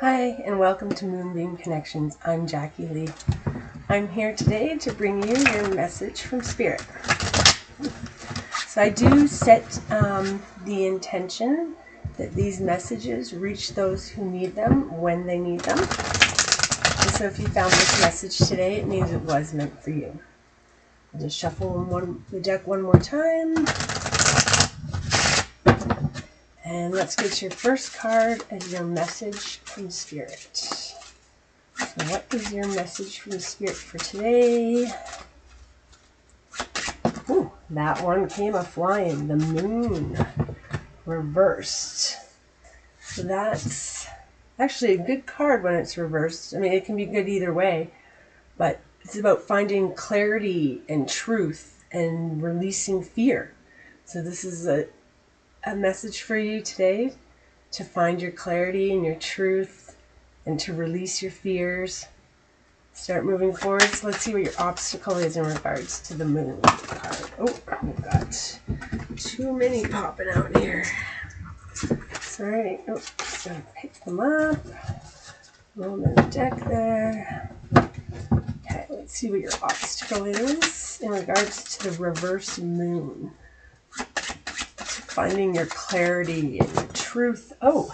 Hi, and welcome to Moonbeam Connections. I'm Jacqui-Leigh. I'm here today to bring you your message from Spirit. So I do set the intention that these messages reach those who need them when they need them. And so if you found this message today, it means it was meant for you. I'll just shuffle the deck one more time. And let's get your first card as your message from Spirit. So what is your message from Spirit for today? Ooh, that one came a-flying. The Moon reversed. So that's actually a good card when it's reversed. I mean, it can be good either way. But it's about finding clarity and truth and releasing fear. So this is a message for you today to find your clarity and your truth and to release your fears. Start moving forward. So let's see what your obstacle is in regards to the Moon card. Oh, we've got too many popping out here. Sorry. Oh, just gonna pick them up. Roll them in the deck there. Okay, let's see what your obstacle is in regards to the reverse Moon. Finding your clarity and your truth. Oh,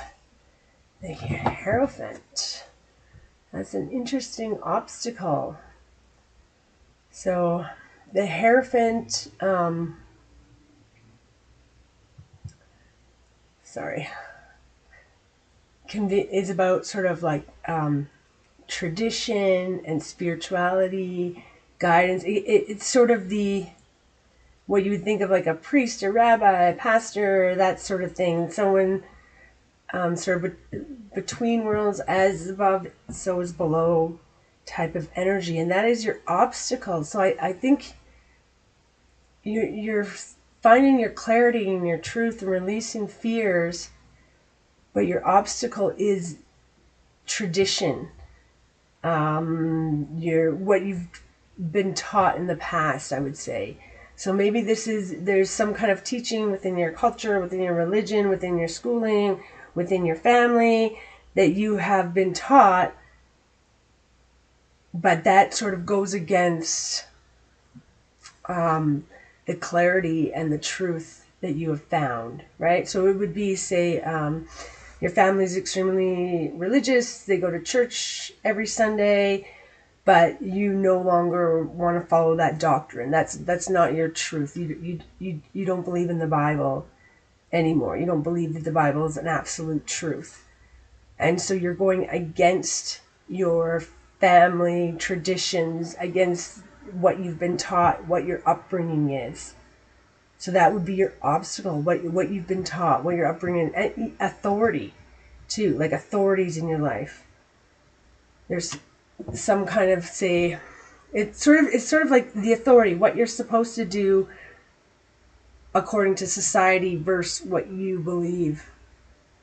the Hierophant. That's an interesting obstacle. So the Hierophant, is about sort of like tradition and spirituality, guidance. It's sort of what you would think of like a priest, a rabbi, a pastor, that sort of thing. Someone sort of between worlds, as above, so is below type of energy. And that is your obstacle. So I think you're finding your clarity and your truth and releasing fears, but your obstacle is tradition. What you've been taught in the past, I would say. So maybe there's some kind of teaching within your culture, within your religion, within your schooling, within your family that you have been taught, but that sort of goes against the clarity and the truth that you have found, right? So it would be, say, your family's extremely religious, they go to church every Sunday, but you no longer want to follow that doctrine. That's not your truth. You don't believe in the Bible anymore. You don't believe that the Bible is an absolute truth. And so you're going against your family traditions, against what you've been taught, what your upbringing is. So that would be your obstacle, what you've been taught, what your upbringing, and authority too, like authorities in your life. There's some kind of, say, it's sort of like the authority, what you're supposed to do according to society versus what you believe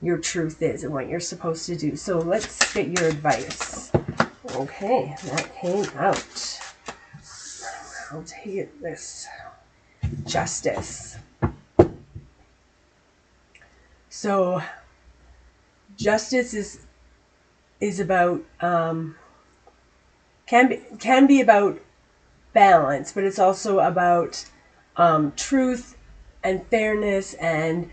your truth is and what you're supposed to do. So let's get your advice. Okay, that came out. I'll take this. Justice. So justice is about can be about balance, but it's also about truth and fairness, and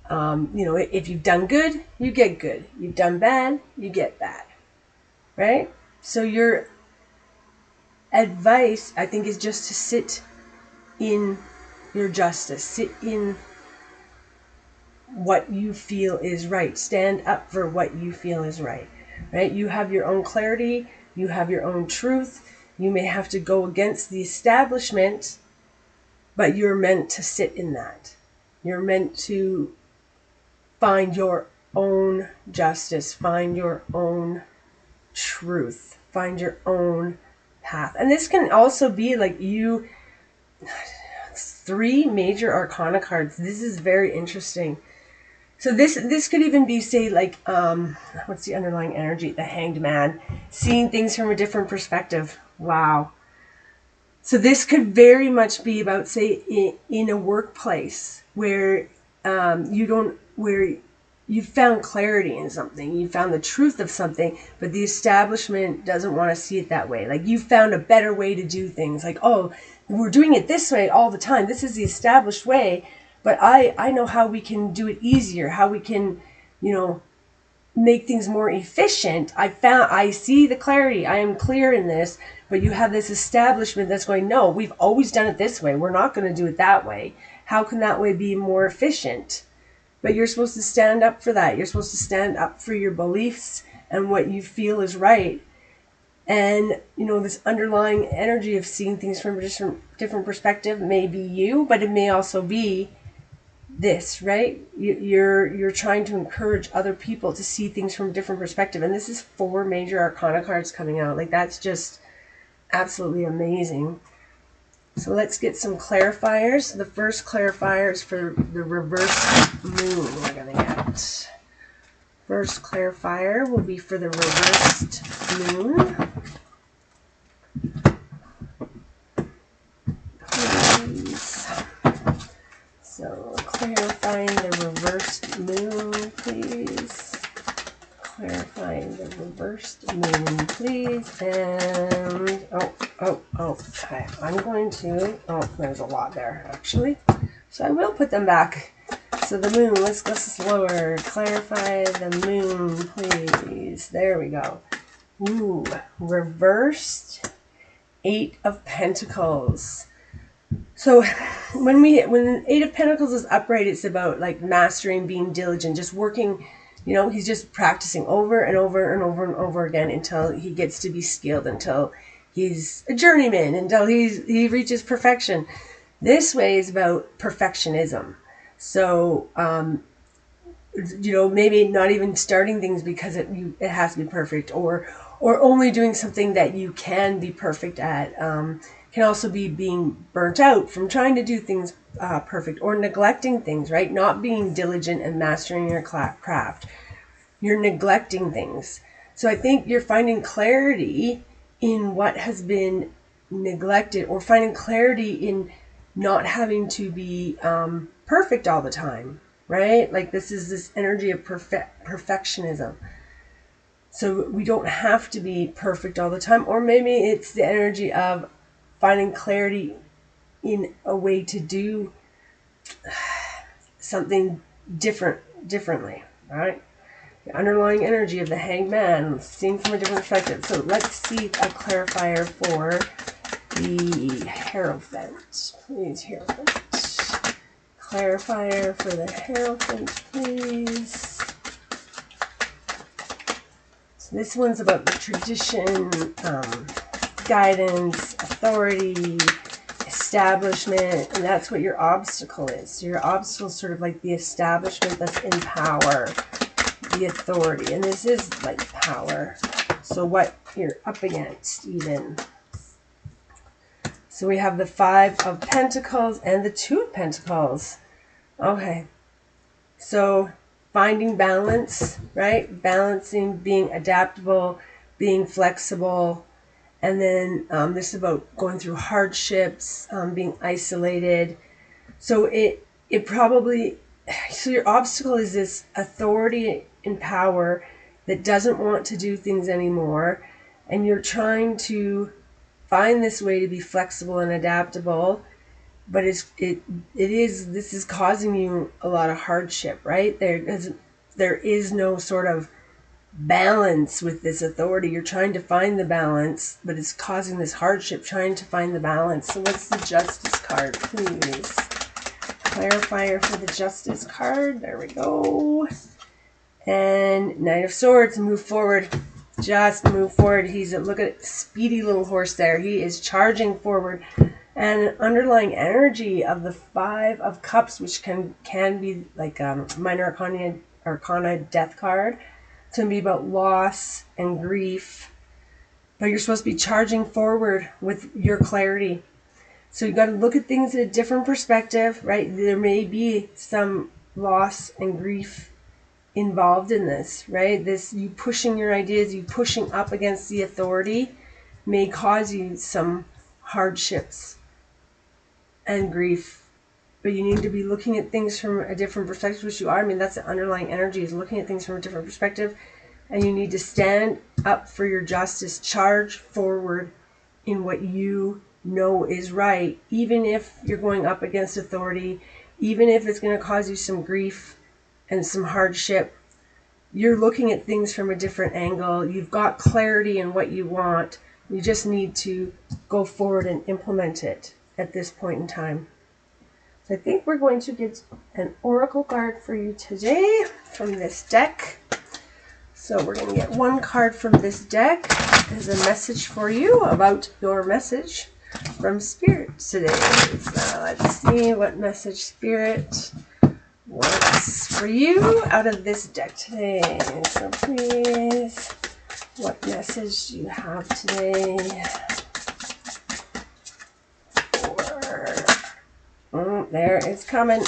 if you've done good, you get good. You've done bad, you get bad, right? So your advice, I think, is just to sit in your justice, sit in what you feel is right, stand up for what you feel is right, right? You have your own clarity, you have your own truth. You may have to go against the establishment, but you're meant to sit in that. You're meant to find your own justice, find your own truth, find your own path. And this can also be like 3 major arcana cards. This is very interesting. So this could even be, say, like, what's the underlying energy? The Hanged Man, seeing things from a different perspective. Wow. So this could very much be about, say, in a workplace where you you found clarity in something, you found the truth of something, but the establishment doesn't want to see it that way. Like, you found a better way to do things. Like, oh, we're doing it this way all the time. This is the established way, but I know how we can do it easier, how we can, make things more efficient. I see the clarity. I am clear in this, but you have this establishment that's going, no, we've always done it this way. We're not going to do it that way. How can that way be more efficient? But you're supposed to stand up for that. You're supposed to stand up for your beliefs and what you feel is right. And, this underlying energy of seeing things from a different perspective may be you, but it may also be this, right? You're trying to encourage other people to see things from a different perspective. And this is 4 major arcana cards coming out. Like, that's just absolutely amazing. So let's get some clarifiers. The first clarifier is for the reverse moon we're going to get. First clarifier will be for the reversed moon. Please. So clarifying the reversed moon, please. Clarifying the reversed moon, please. And okay. I'm going to, there's a lot there actually. So I will put them back. So the moon, let's go slower. Clarify the moon, please. There we go. Ooh, reversed 8 of Pentacles. So when 8 of Pentacles is upright, it's about like mastering, being diligent, just working. He's just practicing over and over and over and over again until he gets to be skilled, until he's a journeyman, until he reaches perfection. This way is about perfectionism. So, maybe not even starting things because it has to be perfect, or only doing something that you can be perfect at. Can also be being burnt out from trying to do things perfect, or neglecting things, right? Not being diligent and mastering your craft. You're neglecting things. So I think you're finding clarity in what has been neglected, or finding clarity in not having to be perfect all the time, right? Like, this is this energy of perfectionism. So we don't have to be perfect all the time. Or maybe it's the energy of finding clarity in a way to do something differently, right? The underlying energy of the Hanged Man, seen from a different perspective. So let's see a clarifier for the Hierophant. Please, Hierophant. Clarifier for the Hierophant, please. So this one's about the tradition, guidance, authority, establishment, and that's what your obstacle is. So your obstacle is sort of like the establishment that's in power, the authority, and this is like power. So what you're up against even. So we have the 5 of Pentacles and the 2 of Pentacles. Okay, so finding balance, right? Balancing, being adaptable, being flexible. And then this is about going through hardships, being isolated. So so your obstacle is this authority and power that doesn't want to do things anymore. And you're trying to find this way to be flexible and adaptable. But this is causing you a lot of hardship, right? There is no sort of balance with this authority. You're trying to find the balance, but it's causing this hardship trying to find the balance. So what's the Justice card, please? Clarifier for the Justice card. There we go. And Knight of Swords, move forward. Just move forward. Look at speedy little horse there. He is charging forward. And an underlying energy of the 5 of Cups, which can be like a minor arcana death card. It's going to be about loss and grief. But you're supposed to be charging forward with your clarity. So you've got to look at things in a different perspective, right? There may be some loss and grief involved in this, right? You pushing your ideas, you pushing up against the authority may cause you some hardships and grief but you need to be looking at things from a different perspective, which you are. I mean, that's the underlying energy, is looking at things from a different perspective. And you need to stand up for your justice, charge forward in what you know is right, even if you're going up against authority, even if it's going to cause you some grief and some hardship. You're looking at things from a different angle. You've got clarity in what you want. You just need to go forward and implement it at this point in time. So I think we're going to get an oracle card for you today from this deck. So we're going to get one card from this deck as a message for you about your message from Spirit today. So let's see what message Spirit wants for you out of this deck today. So please, what message do you have today? There it's coming.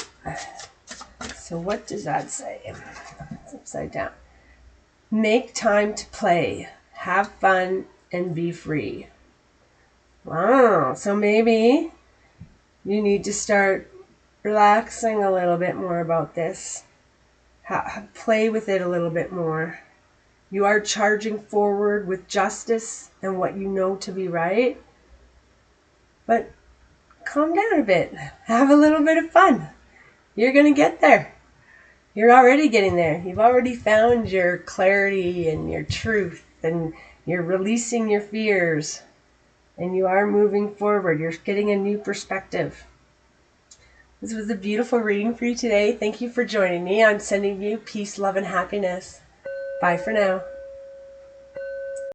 So what does that say? It's upside down. Make time to play, have fun, and be free. Wow. So maybe you need to start relaxing a little bit more about this. Play with it a little bit more. You are charging forward with justice and what you know to be right. But calm down a bit. Have a little bit of fun. You're going to get there. You're already getting there. You've already found your clarity and your truth, and you're releasing your fears, and you are moving forward. You're getting a new perspective. This was a beautiful reading for you today. Thank you for joining me. I'm sending you peace, love, and happiness. Bye for now.